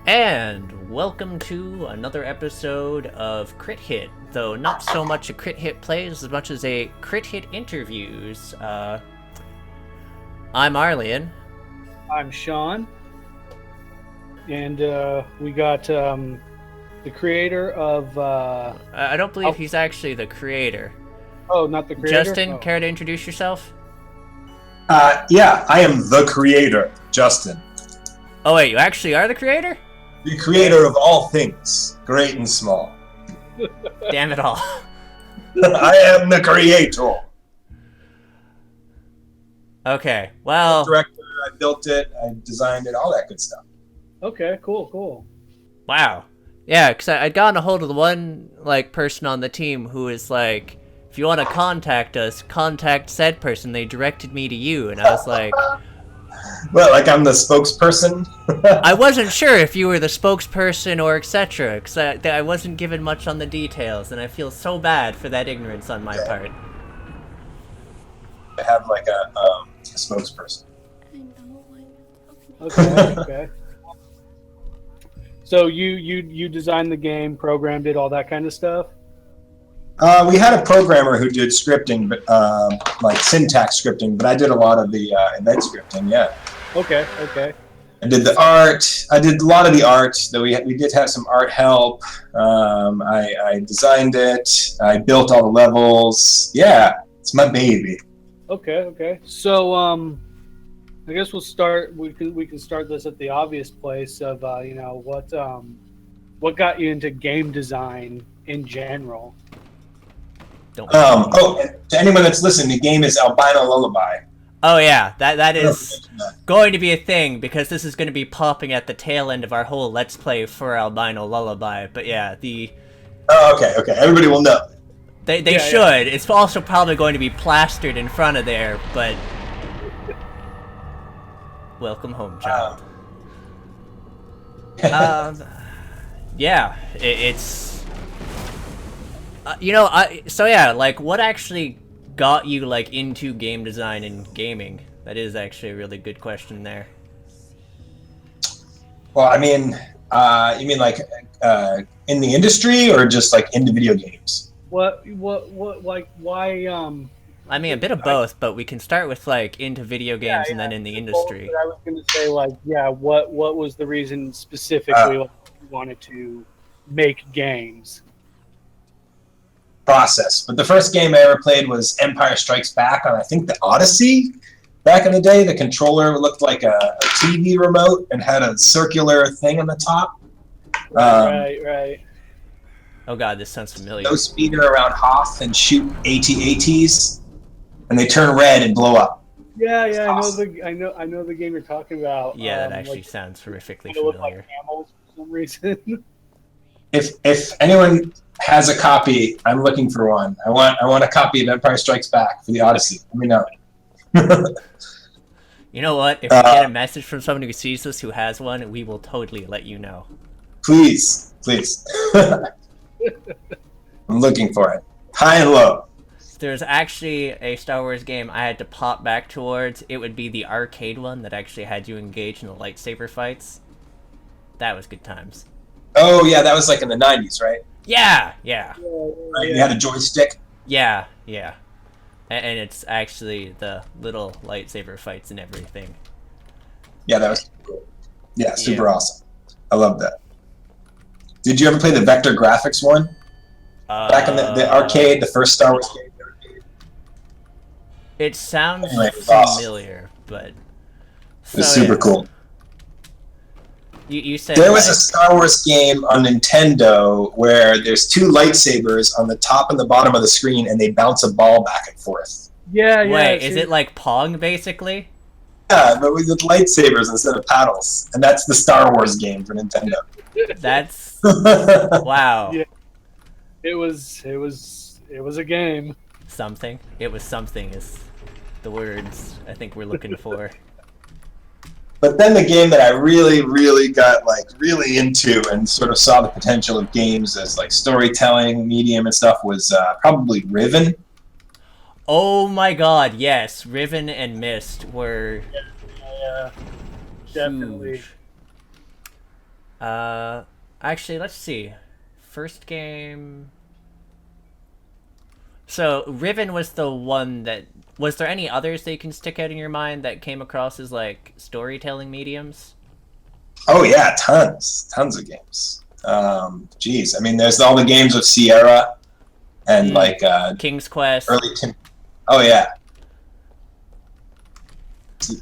And welcome to another episode of Crit Hit, though not so much a Crit Hit plays as much as a Crit Hit interviews. I'm Arlian. I'm Sean. And we got the creator of... I don't believe he's actually the creator. Oh, not the creator? Justin, care to introduce yourself? Yeah, I am the creator, Justin. Oh wait, you actually are the creator? The creator of all things, great and small. Damn it all. I am the creator. Okay, well... Director, I built it, I designed it, all that good stuff. Okay, cool. Wow. Yeah, because I'd gotten a hold of the one, person on the team who was like, if you want to contact us, contact said person. They directed me to you, and I was like... Well, like I'm the spokesperson? I wasn't sure if you were the spokesperson or etc., because I wasn't given much on the details, and I feel so bad for that ignorance on my part. I have like a spokesperson. Okay. So you designed the game, programmed it, all that kind of stuff? We had a programmer who did scripting, but like syntax scripting, but I did a lot of the event scripting, yeah. Okay. I did the art. I did a lot of the art, though we did have some art help. I designed it. I built all the levels. Yeah, it's my baby. Okay. So I guess we'll start. We can start this at the obvious place of what got you into game design in general. To anyone that's listening, the game is Albino Lullabye. Oh yeah, that is going to be a thing, because this is going to be popping at the tail end of our whole Let's Play for Albino Lullabye. But yeah, Oh, okay. Everybody will know. They should. Yeah. It's also probably going to be plastered in front of there, but... Welcome home, child. Yeah, it's... what actually got you, into game design and gaming? That is actually a really good question there. Well, I mean, you mean in the industry or just into video games? What, why, I mean, a bit of both, but we can start with, into video games and then in the industry. Both, I was going to say, what was the reason specifically you wanted to make games? Process. But the first game I ever played was Empire Strikes Back on, I think, the Odyssey. Back in the day, the controller looked like a TV remote and had a circular thing on the top. Right. Oh god, this sounds familiar. Go speeder around Hoth and shoot AT-ATs, and they turn red and blow up. Yeah, awesome. I know the game you're talking about. Yeah, that actually sounds horrifically familiar. Look like camels for some reason. If anyone has a copy, I'm looking for one. I want a copy of Empire Strikes Back for the Odyssey. Let me know. You know what? If we get a message from someone who sees this who has one, we will totally let you know. Please. I'm looking for it. High and low. There's actually a Star Wars game I had to pop back towards. It would be the arcade one that actually had you engage in the lightsaber fights. That was good times. Oh, yeah, that was in the 90s, right? Yeah. Right, you had a joystick? Yeah. And it's actually the little lightsaber fights and everything. Yeah, that was cool. Yeah, super awesome. I love that. Did you ever play the Vector Graphics one? Back in the arcade, the first Star Wars game? It sounds familiar, but... It was super cool. You said there was a Star Wars game on Nintendo where there's two lightsabers on the top and the bottom of the screen, and they bounce a ball back and forth. Yeah. Wait, is it like Pong, basically? Yeah, but with lightsabers instead of paddles, and that's the Star Wars game for Nintendo. That's wow. Yeah. It was a game. Something. It was something is the words I think we're looking for. But then the game that I really got really into and sort of saw the potential of games as storytelling medium and stuff was probably Riven. Oh my god, yes. Riven and Myst were definitely. huge. Actually, let's see. First game. So Riven was the one that. Was there any others that you can stick out in your mind that came across as like storytelling mediums? Oh yeah, tons of games. Geez, I mean, there's all the games of Sierra and like King's Quest. Oh yeah,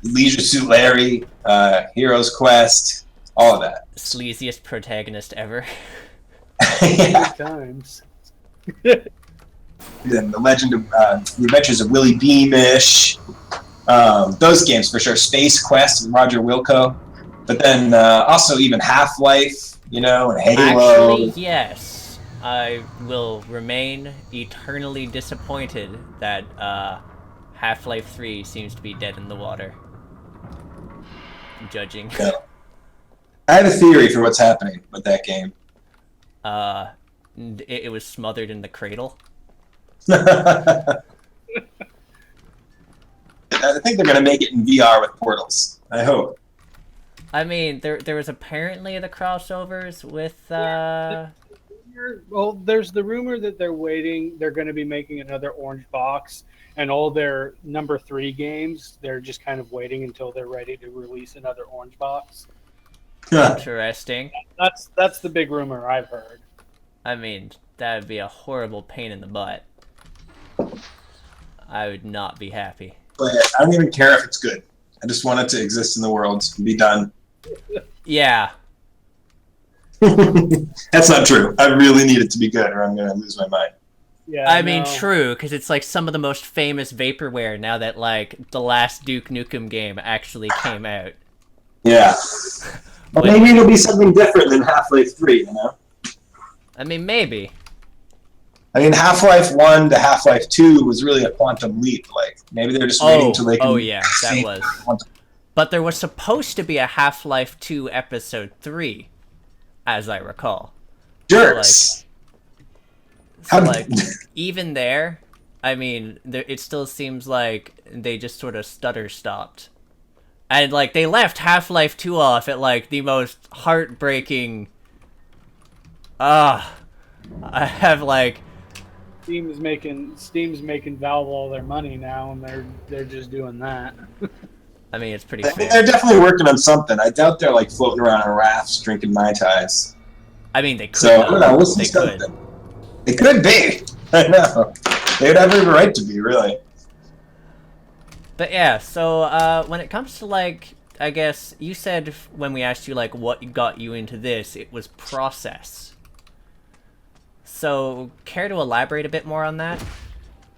Leisure Suit Larry, Hero's Quest, all of that. Sleaziest protagonist ever. Yeah. Times. Then the Legend of the Adventures of Willie Beamish. Those games for sure. Space Quest with Roger Wilco, but then also even Half-Life, you know, and Halo. Actually, yes. I will remain eternally disappointed that Half-Life 3 seems to be dead in the water. Judging. Yeah. I have a theory for what's happening with that game. It was smothered in the cradle. I think they're gonna make it in VR with Portals. I hope. I mean, there was apparently the crossovers with Well, there's the rumor that they're going to be making another orange box, and all their number 3 games, they're just kind of waiting until they're ready to release another orange box. Interesting. That's the big rumor I've heard. I mean, that would be a horrible pain in the butt. I would not be happy. But I don't even care if it's good. I just want it to exist in the world and be done. Yeah. That's not true. I really need it to be good or I'm going to lose my mind. Yeah, I mean, true, because it's like some of the most famous vaporware now that like the last Duke Nukem game actually came out. Yeah. But maybe it'll be something different than Half-Life 3, you know? I mean, maybe. I mean, Half-Life 1 to Half-Life 2 was really a quantum leap. Like, maybe they're just waiting till they can... Oh, yeah, that was. But there was supposed to be a Half-Life 2 Episode 3, as I recall. Jerks! So, like, even there, I mean, it still seems like they just sort of stutter-stopped. And, like, they left Half-Life 2 off at, like, the most heartbreaking... I have, like... Steam's making Valve all their money now, and they're just doing that. I mean, it's pretty fair. They're definitely working on something. I doubt they're, like, floating around on rafts drinking Mai Tais. I mean, they could. So, I don't know, we'll see they something. could. It could be. I know. They would have every right to be, really. But yeah, so when it comes to, like, I guess you said when we asked you, like, what got you into this, it was process. So, care to elaborate a bit more on that?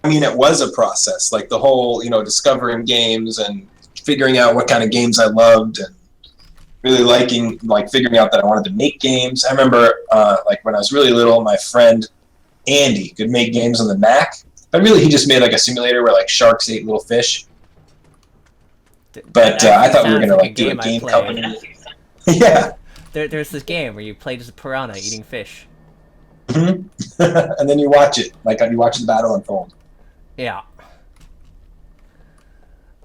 I mean, it was a process. Like, the whole, you know, discovering games and figuring out what kind of games I loved and really liking, like, figuring out that I wanted to make games. I remember, like, when I was really little, my friend Andy could make games on the Mac. But really, he just made, like, a simulator where, like, sharks ate little fish. But I thought we were going to, like, do a game company. Yeah. There's this game where you played as a piranha eating fish. Mm-hmm. And then you watch it. Like, you watch the battle unfold. Yeah.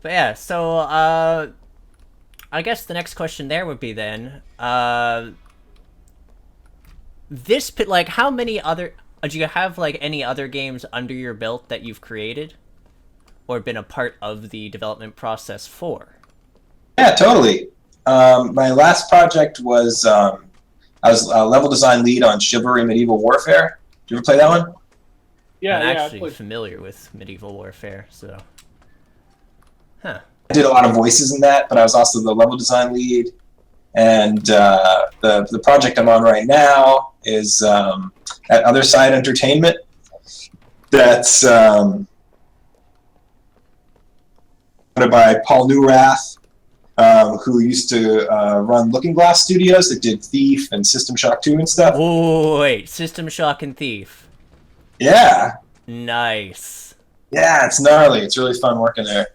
But yeah, so, I guess the next question there would be then, like, how many other... Do you have, like, any other games under your belt that you've created? Or been a part of the development process for? Yeah, totally. My last project was, I was a level design lead on Chivalry Medieval Warfare. Did you ever play that one? Yeah, I'm actually familiar with Medieval Warfare, so... Huh. I did a lot of voices in that, but I was also the level design lead. And the project I'm on right now is at Other Side Entertainment. That's by Paul Neurath, who used to run Looking Glass Studios that did Thief and System Shock 2 and stuff. Oh, wait, System Shock and Thief. Yeah. Nice. Yeah, it's gnarly. It's really fun working there.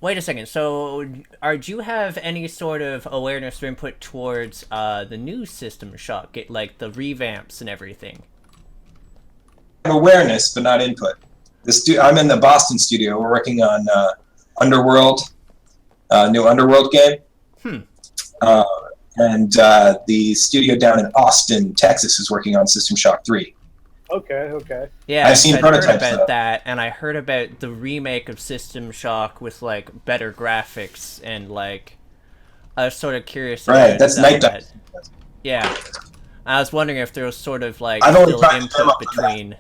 Wait a second. So, do you have any sort of awareness or input towards the new System Shock, like the revamps and everything? I have awareness, but not input. I'm in the Boston studio. We're working on Underworld, new Underworld game. and the studio down in Austin, Texas, is working on System Shock 3. Okay. Yeah, I've seen heard prototypes about though. that, and I heard about the remake of System Shock with like better graphics, and like I was sort of curious Right, about that's Night that. Dive. Yeah, I was wondering if there was sort of like I've only still tried to demo input on that. between.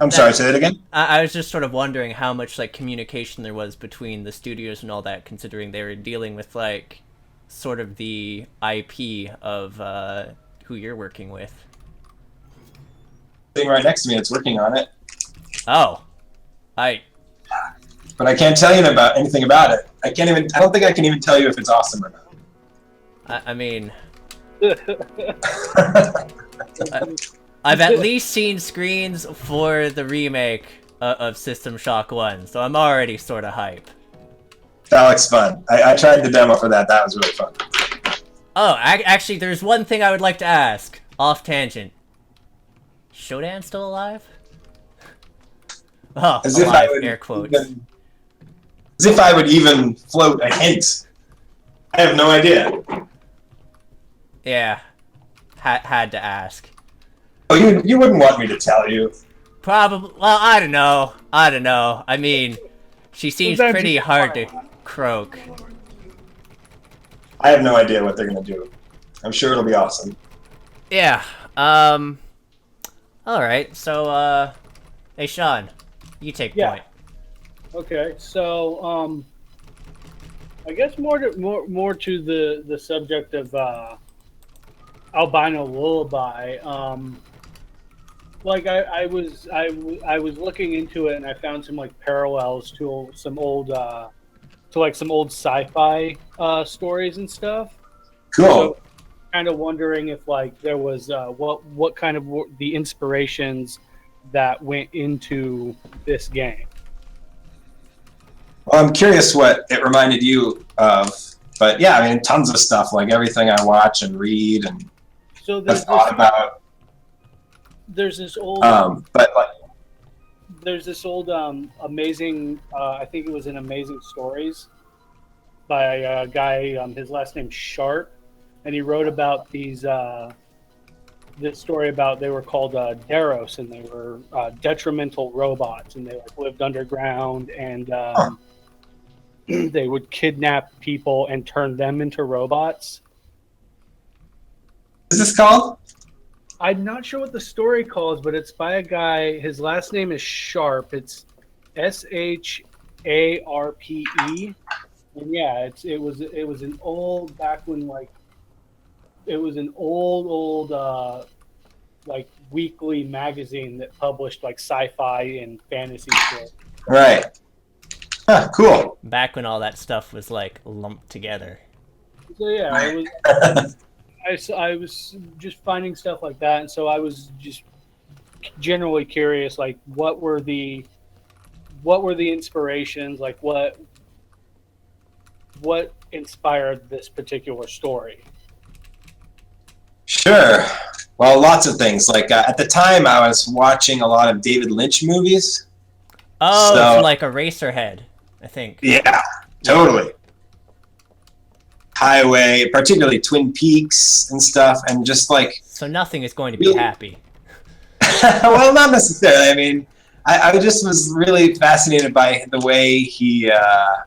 I'm sorry, say that again? I was just sort of wondering how much like communication there was between the studios and all that, considering they were dealing with like sort of the IP of who you're working with. Thing right next to me that's working on it, Oh, but I can't tell you about anything about it. I don't think I can even tell you if it's awesome or not. I mean, I've at least seen screens for the remake of System Shock 1, so I'm already sort of hype. That looks fun. I tried the demo for that. That was really fun. Oh, actually, there's one thing I would like to ask. Off tangent. Shodan still alive? Oh, As if alive, I would air quotes. As if I would even float a hint. I have no idea. Yeah. Had to ask. Oh, you wouldn't want me to tell you. Probably. Well, I don't know. I mean, she seems Well, pretty that's hard to fine. croak. I have no idea what they're gonna do. I'm sure it'll be awesome. Yeah. Alright, so, hey, Sean, you take Yeah. point. Okay, so I guess more to the subject of Albino Lullaby. Like I was looking into it, and I found some like parallels to some old sci-fi stories and stuff. Cool. So, kind of wondering if like there was what kind of the inspirations that went into this game. Well, I'm curious what it reminded you of. But yeah, I mean, tons of stuff. Like everything I watch and read and So have there's thought about. there's this old But like, there's this old amazing I think it was in Amazing Stories by a guy, his last name's Sharp, and he wrote about these this story about they were called Deros, and they were detrimental robots, and they like lived underground, and they would kidnap people and turn them into robots. what is this called? I'm not sure what the story calls, but it's by a guy. His last name is Sharp. It's Sharpe. And yeah, it was an old, back when like it was an old like weekly magazine that published like sci-fi and fantasy stories. Right. Huh, cool. Back when all that stuff was, like, lumped together. So yeah, I was just finding stuff like that, and so I was just generally curious, like what were the inspirations, like what inspired this particular story. Sure. Well, lots of things. Like at the time, I was watching a lot of David Lynch movies. Oh, So- it's like Eraserhead, I think. Yeah, totally. Highway, particularly Twin Peaks and stuff, and just like, So nothing is going to be happy. well, not necessarily. I mean, I just was really fascinated by the way he, I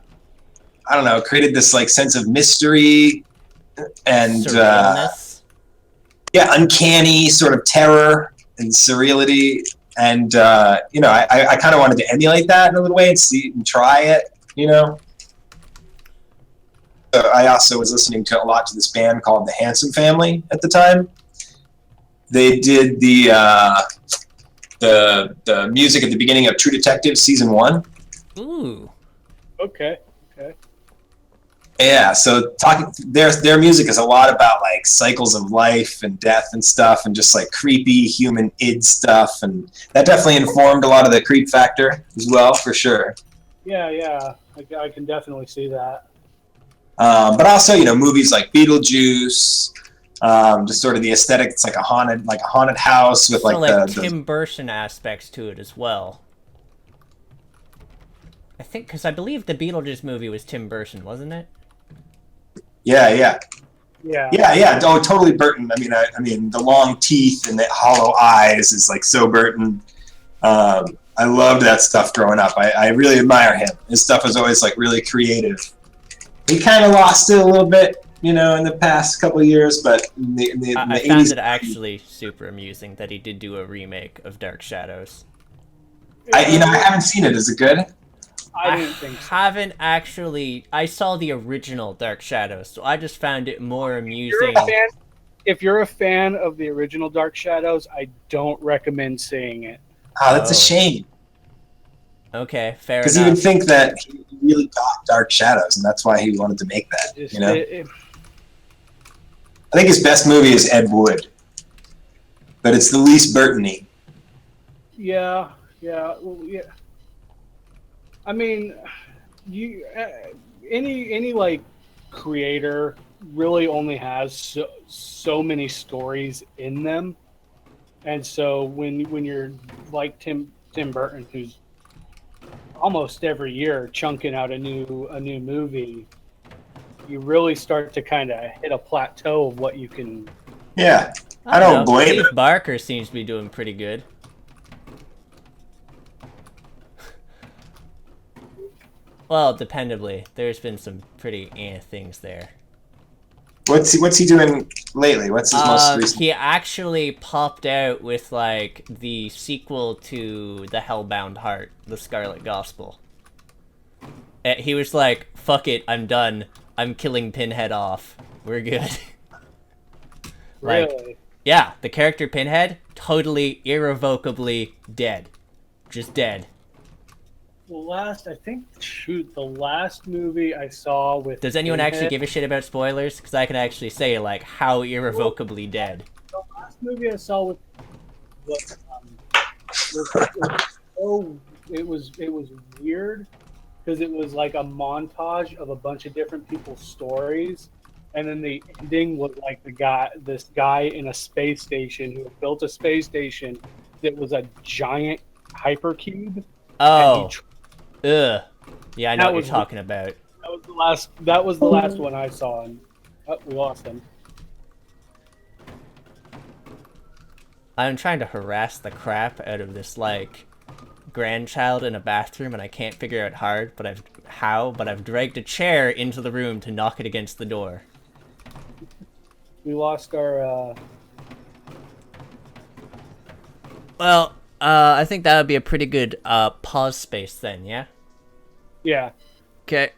don't know, created this like sense of mystery and Surrealness. yeah, uncanny sort of terror and surreality. And you know, I kind of wanted to emulate that in a little way and see and try it. You know. I also was listening to a lot to this band called the Handsome Family at the time. They did the music at the beginning of True Detective season 1. Ooh. Okay. Yeah, so their music is a lot about like cycles of life and death and stuff, and just like creepy human id stuff, and that definitely informed a lot of the creep factor as well, for sure. Yeah, I can definitely see that. But also, you know, movies like Beetlejuice, just sort of the aesthetic. It's like a haunted house with So, like like the Tim Burton aspects to it as well. I think, because I believe the Beetlejuice movie was Tim Burton, wasn't it? Yeah. Yeah. Oh, totally Burton. I mean, the long teeth and the hollow eyes is like so Burton. I loved that stuff growing up. I really admire him. His stuff was always like really creative. He kind of lost it a little bit, in the past couple of years, but I found it actually super amusing that he did do a remake of Dark Shadows. I haven't seen it. Is it good? I didn't think so. Haven't actually. I saw the original Dark Shadows, so I just found it more amusing. If you're a fan of the original Dark Shadows, I don't recommend seeing it. Oh, that's a shame. Okay, fair enough. Because you would think that he really got Dark Shadows, and that's why he wanted to make that. I think his best movie is Ed Wood, but it's the least Burton-y. Yeah. Well, yeah. I mean, any like creator really only has so many stories in them, and so when you're like Tim Burton, who's almost every year chunking out a new movie, you really start to kind of hit a plateau of what you can. Yeah, I don't blame Steve him. Barker seems to be doing pretty good. Well, dependably, there's been some pretty things there. What's he doing lately? What's his most recent? He actually popped out with like the sequel to The Hellbound Heart, The Scarlet Gospel. He was like, "Fuck it, I'm done. I'm killing Pinhead off. We're good." Really? Yeah, the character Pinhead, totally irrevocably dead. Just dead. The last movie I saw with. Does anyone actually give a shit about spoilers? Because I can actually say, like, how irrevocably dead. The last movie I saw with it was weird because it was like a montage of a bunch of different people's stories, and then the ending was like this guy in a space station who built a space station that was a giant hypercube. Oh. Ugh. Yeah, I know what you're talking about. That was the last one I saw, and we lost him. I'm trying to harass the crap out of this, like, grandchild in a bathroom, and I can't figure out but I've dragged a chair into the room to knock it against the door. We lost our, Well, I think that would be a pretty good, pause space then, yeah? Yeah. Okay.